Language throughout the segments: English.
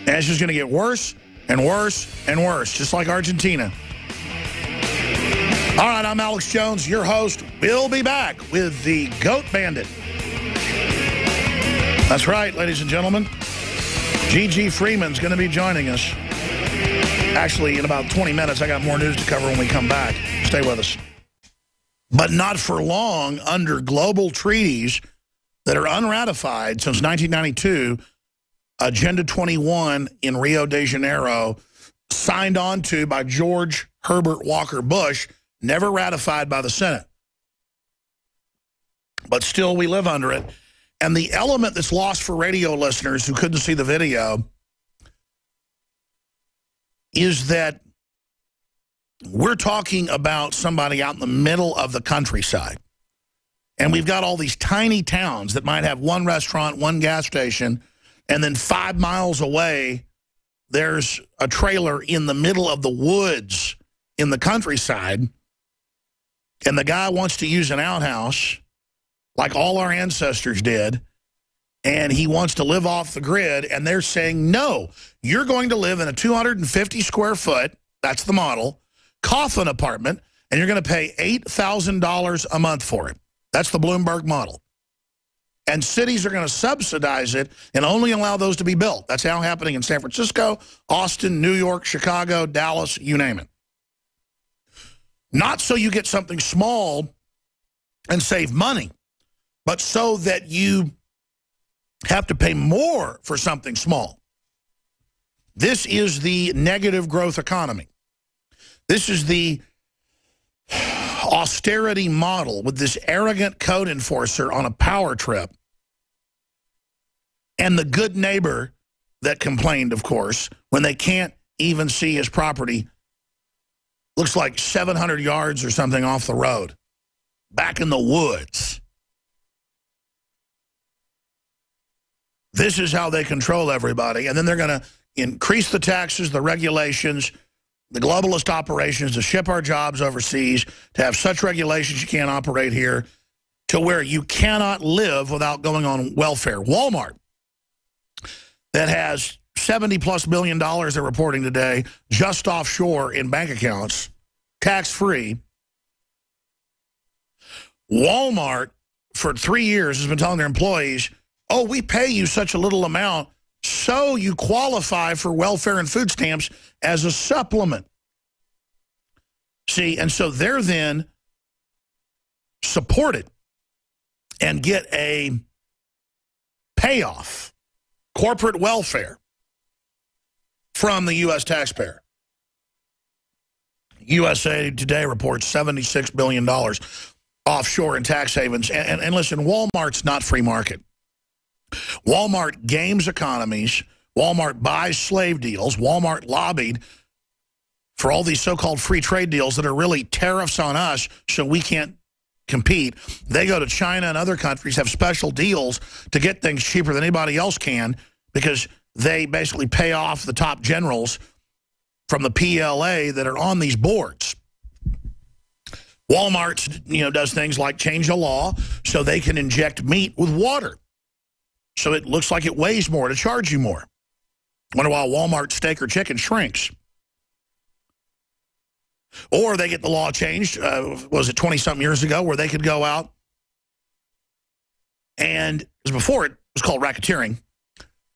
And it's just going to get worse and worse and worse, just like Argentina. All right, I'm Alex Jones, your host. We'll be back with the Goat Bandit. That's right, ladies and gentlemen. G.G. Freeman's going to be joining us. Actually, in about 20 minutes, I got more news to cover when we come back. Stay with us. But not for long, under global treaties that are unratified since 1992, Agenda 21 in Rio de Janeiro, signed on to by George Herbert Walker Bush, never ratified by the Senate. But still, we live under it. And the element that's lost for radio listeners who couldn't see the video is that we're talking about somebody out in the middle of the countryside. And we've got all these tiny towns that might have one restaurant, one gas station, and then 5 miles away, there's a trailer in the middle of the woods in the countryside, and the guy wants to use an outhouse like all our ancestors did, and he wants to live off the grid, and they're saying, no, you're going to live in a 250 square foot, that's the model, coffin apartment, and you're going to pay $8,000 a month for it. That's the Bloomberg model. And cities are going to subsidize it and only allow those to be built. That's now happening in San Francisco, Austin, New York, Chicago, Dallas, you name it. Not so you get something small and save money, but so that you have to pay more for something small. This is the negative growth economy. This is the austerity model with this arrogant code enforcer on a power trip and the good neighbor that complained, of course, when they can't even see his property. Looks like 700 yards or something off the road, back in the woods. This is how they control everybody. And then they're going to increase the taxes, the regulations, the globalist operations, to ship our jobs overseas, to have such regulations you can't operate here, to where you cannot live without going on welfare. Walmart, that has $70+ billion they're reporting today, just offshore in bank accounts, tax-free. Walmart, for 3 years, has been telling their employees, oh, we pay you such a little amount so you qualify for welfare and food stamps as a supplement. See, and so they're then supported and get a payoff, corporate welfare, from the U.S. taxpayer. USA Today reports $76 billion offshore in tax havens. And listen, Walmart's not free market. Walmart games economies. Walmart buys slave deals. Walmart lobbied for all these so-called free trade deals that are really tariffs on us so we can't compete. They go to China and other countries, have special deals to get things cheaper than anybody else can because they basically pay off the top generals from the PLA that are on these boards. Walmart, does things like change a law so they can inject meat with water. So it looks like it weighs more to charge you more. Wonder why Walmart steak or chicken shrinks. Or they get the law changed, was it 20-something years ago, where they could go out and, as before it was called racketeering,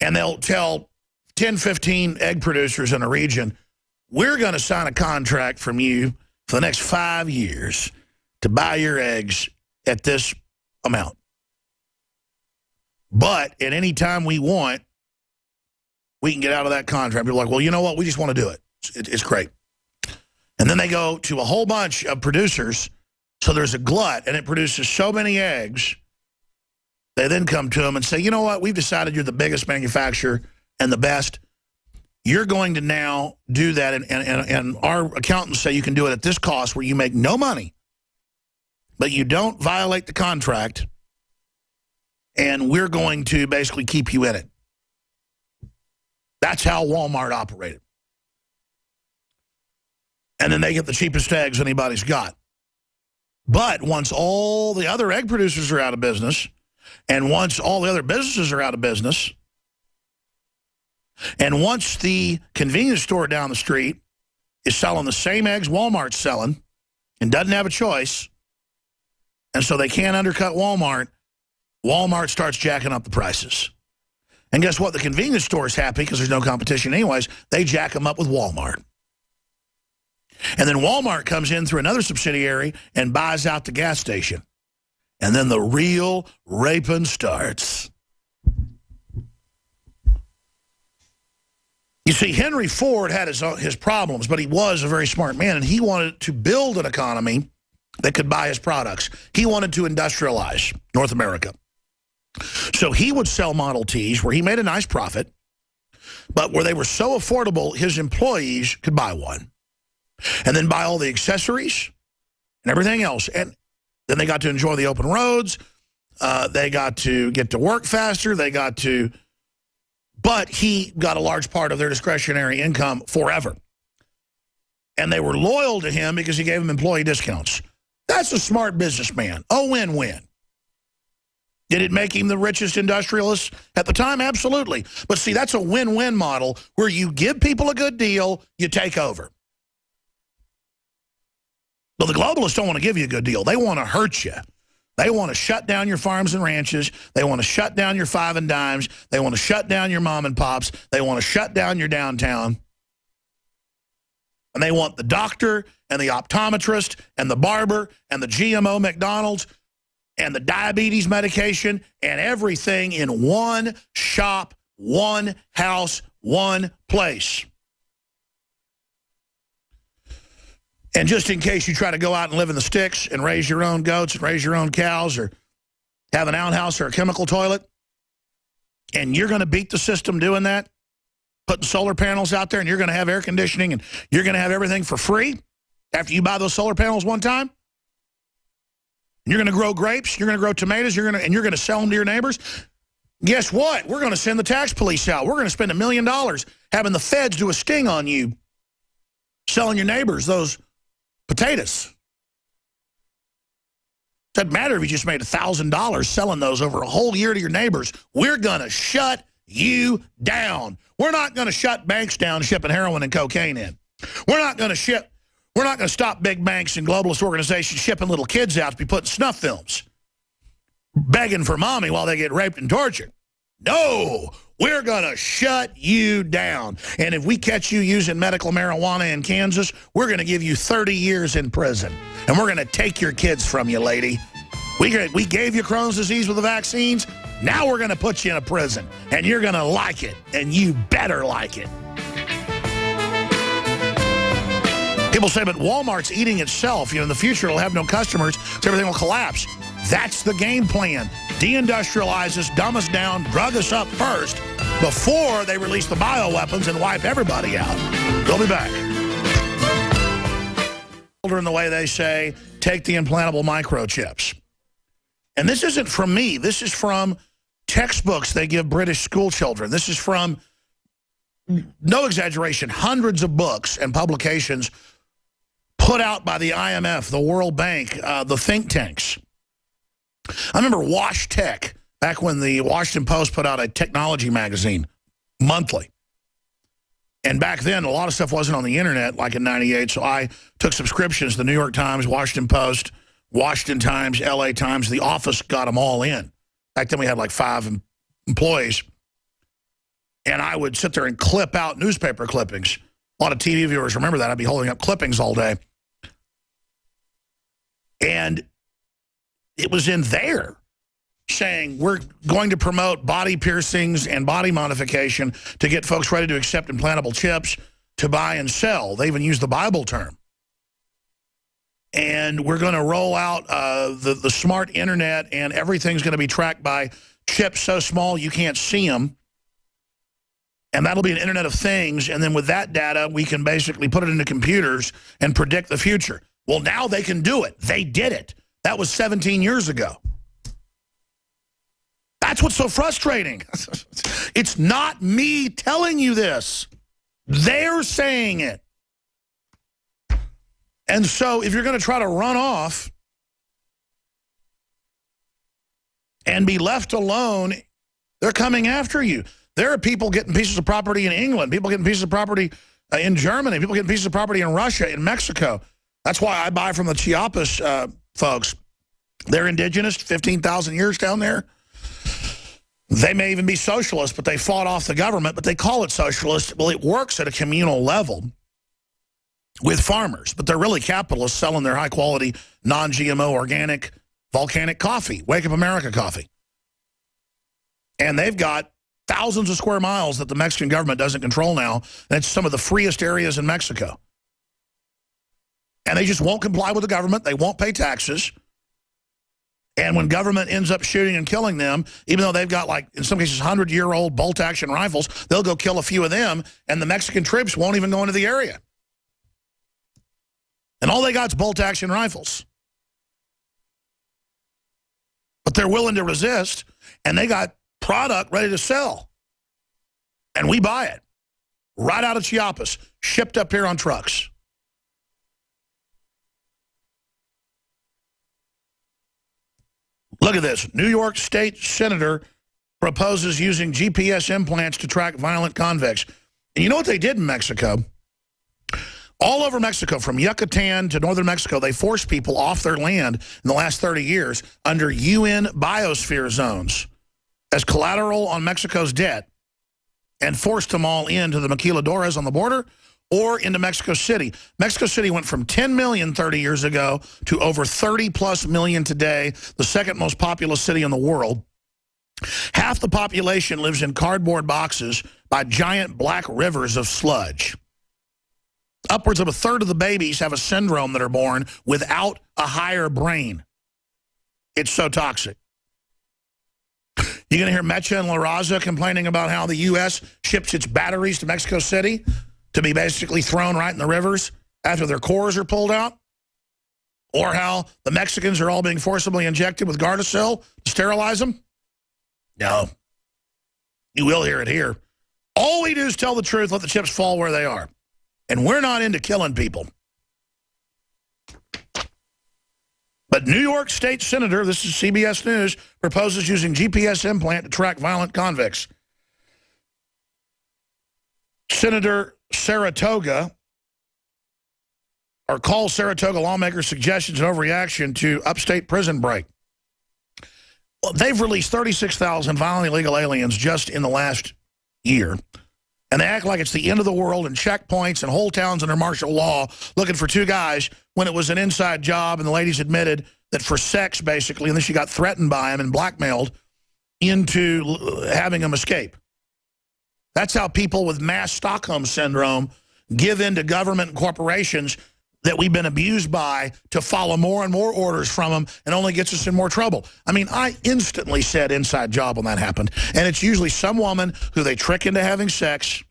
and they'll tell 10, 15 egg producers in a region, we're going to sign a contract from you for the next 5 years to buy your eggs at this amount. But at any time we want, we can get out of that contract. We're like, well, you know what? We just want to do it. It's great. And then they go to a whole bunch of producers, so there's a glut, and it produces so many eggs. They then come to them and say, you know what? We've decided you're the biggest manufacturer and the best. You're going to now do that, and our accountants say you can do it at this cost where you make no money, but you don't violate the contract, and we're going to basically keep you in it. That's how Walmart operated. And then they get the cheapest eggs anybody's got. But once all the other egg producers are out of business, and once all the other businesses are out of business, And once the convenience store down the street is selling the same eggs Walmart's selling and doesn't have a choice, and so they can't undercut Walmart, Walmart starts jacking up the prices. And guess what? The convenience store is happy because there's no competition anyways. They jack them up with Walmart. And then Walmart comes in through another subsidiary and buys out the gas station. And then the real raping starts. You see, Henry Ford had his problems, but he was a very smart man, and he wanted to build an economy that could buy his products. He wanted to industrialize North America. So he would sell Model Ts where he made a nice profit, but where they were so affordable, his employees could buy one. And then buy all the accessories and everything else. And then they got to enjoy the open roads. They got to get to work faster. They got to... But he got a large part of their discretionary income forever. And they were loyal to him because he gave them employee discounts. That's a smart businessman. A win-win. Did it make him the richest industrialist at the time? Absolutely. But see, that's a win-win model where you give people a good deal, you take over. Well, the globalists don't want to give you a good deal. They want to hurt you. They want to shut down your farms and ranches. They want to shut down your five and dimes. They want to shut down your mom and pops. They want to shut down your downtown. And they want the doctor and the optometrist and the barber and the GMO McDonald's and the diabetes medication and everything in one shop, one house, one place. And just in case you try to go out and live in the sticks and raise your own goats and raise your own cows or have an outhouse or a chemical toilet, and you're going to beat the system doing that, putting solar panels out there, and you're going to have air conditioning and you're going to have everything for free after you buy those solar panels one time, and you're going to grow grapes, you're going to grow tomatoes, you're going to sell them to your neighbors, guess what? We're going to send the tax police out. We're going to spend $1 million having the feds do a sting on you selling your neighbors those potatoes. Doesn't matter if you just made $1,000 selling those over a whole year to your neighbors. We're going to shut you down. We're not going to shut banks down shipping heroin and cocaine in. We're not going to stop big banks and globalist organizations shipping little kids out to be putting snuff films, begging for mommy while they get raped and tortured. No, we're going to shut you down. And if we catch you using medical marijuana in Kansas, we're going to give you 30 years in prison. And we're going to take your kids from you, lady. We gave you Crohn's disease with the vaccines. Now we're going to put you in a prison. And you're going to like it. And you better like it. People say, but Walmart's eating itself. You know, in the future, it'll have no customers, so everything will collapse. That's the game plan. Deindustrialize us, dumb us down, drug us up first before they release the bioweapons and wipe everybody out. We'll be back. In the way they say, take the implantable microchips. And this isn't from me. This is from textbooks they give British school children. This is from, no exaggeration, hundreds of books and publications put out by the IMF, the World Bank, the think tanks. I remember Wash Tech, back when the Washington Post put out a technology magazine monthly. And back then, a lot of stuff wasn't on the internet, like in '98, so I took subscriptions to the New York Times, Washington Post, Washington Times, LA Times. The Office got them all in. Back then, we had like 5 employees. And I would sit there and clip out newspaper clippings. A lot of TV viewers remember that. I'd be holding up clippings all day. And it was in there saying we're going to promote body piercings and body modification to get folks ready to accept implantable chips to buy and sell. They even used the Bible term. And we're going to roll out the smart internet, and everything's going to be tracked by chips so small you can't see them. And that'll be an Internet of Things. And then with that data, we can basically put it into computers and predict the future. Well, now they can do it. They did it. That was 17 years ago. That's what's so frustrating. It's not me telling you this. They're saying it. And so if you're going to try to run off and be left alone, they're coming after you. There are people getting pieces of property in England, people getting pieces of property in Germany, people getting pieces of property in Russia, in Mexico. That's why I buy from the Chiapas folks. They're indigenous, 15,000 years down there. They may even be socialist, but they fought off the government, but they call it socialist. Well, it works at a communal level with farmers, but they're really capitalists selling their high-quality, non-GMO, organic, volcanic coffee, Wake Up America coffee. And they've got thousands of square miles that the Mexican government doesn't control now, and it's some of the freest areas in Mexico. And they just won't comply with the government. They won't pay taxes. And when government ends up shooting and killing them, even though they've got, like, in some cases, 100-year-old bolt-action rifles, they'll go kill a few of them, and the Mexican troops won't even go into the area. And all they got is bolt-action rifles. But they're willing to resist, and they got product ready to sell. And we buy it right out of Chiapas, shipped up here on trucks. Look at this. New York State Senator proposes using GPS implants to track violent convicts. And you know what they did in Mexico? All over Mexico, from Yucatan to northern Mexico, they forced people off their land in the last 30 years under UN biosphere zones as collateral on Mexico's debt, and forced them all into the maquiladoras on the border or into Mexico City. Mexico City went from 10 million 30 years ago to over 30+ million today, the second most populous city in the world. Half the population lives in cardboard boxes by giant black rivers of sludge. Upwards of a third of the babies have a syndrome that are born without a higher brain. It's so toxic. You're going to hear Mecha and La Raza complaining about how the U.S. ships its batteries to Mexico City to be basically thrown right in the rivers after their cores are pulled out? Or how the Mexicans are all being forcibly injected with Gardasil to sterilize them? No. You will hear it here. All we do is tell the truth, let the chips fall where they are. And we're not into killing people. But New York State Senator, this is CBS News, proposes using GPS implant to track violent convicts. Senator Saratoga, or calls Saratoga lawmakers' suggestions an overreaction to upstate prison break. Well, they've released 36,000 violent illegal aliens just in the last year. And they act like it's the end of the world and checkpoints and whole towns under martial law looking for two guys when it was an inside job, and the ladies admitted that for sex, basically, and then she got threatened by him and blackmailed into having him escape. That's how people with mass Stockholm syndrome give in to government and corporations that we've been abused by to follow more and more orders from them, and only gets us in more trouble. I mean, I instantly said inside job when that happened. And it's usually some woman who they trick into having sex,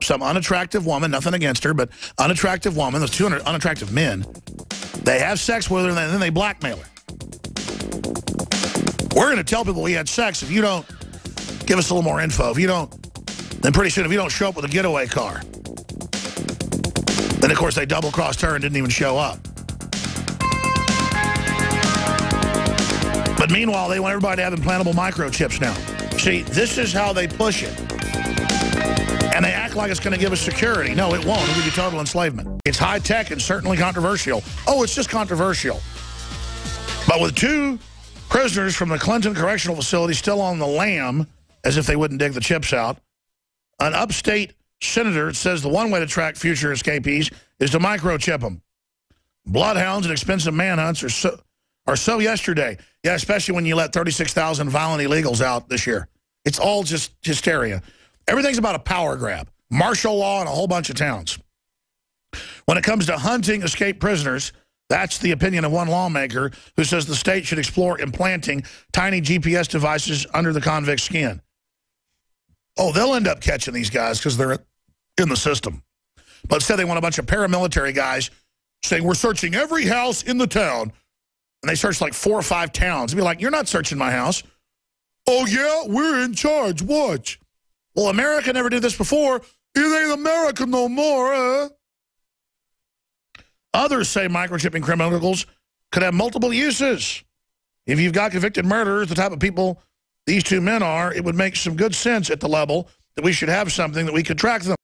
some unattractive woman, nothing against her, but unattractive woman, those 200 unattractive men, they have sex with her and then they blackmail her. We're going to tell people we had sex if you don't give us a little more info. If you don't, then pretty soon if you don't show up with a getaway car. Then, of course, they double-crossed her and didn't even show up. But meanwhile, they want everybody to have implantable microchips now. See, this is how they push it. And they act like it's going to give us security. No, it won't. It'll give you total enslavement. It's high-tech and certainly controversial. Oh, it's just controversial. But with two prisoners from the Clinton Correctional Facility still on the lam, as if they wouldn't dig the chips out, an upstate senator says the one way to track future escapees is to microchip them. Bloodhounds and expensive manhunts are so yesterday. Yeah, especially when you let 36,000 violent illegals out this year. It's all just hysteria. Everything's about a power grab. Martial law in a whole bunch of towns. When it comes to hunting escaped prisoners, that's the opinion of one lawmaker who says the state should explore implanting tiny GPS devices under the convict's skin. Oh, they'll end up catching these guys because they're in the system. But instead they want a bunch of paramilitary guys saying, we're searching every house in the town. And they search like 4 or 5 towns. They'd be like, you're not searching my house. Oh, yeah, we're in charge. Watch. Well, America never did this before. It ain't America no more, eh? Others say microchipping criminals could have multiple uses. If you've got convicted murderers, the type of people these two men are, it would make some good sense at the level that we should have something that we could track them.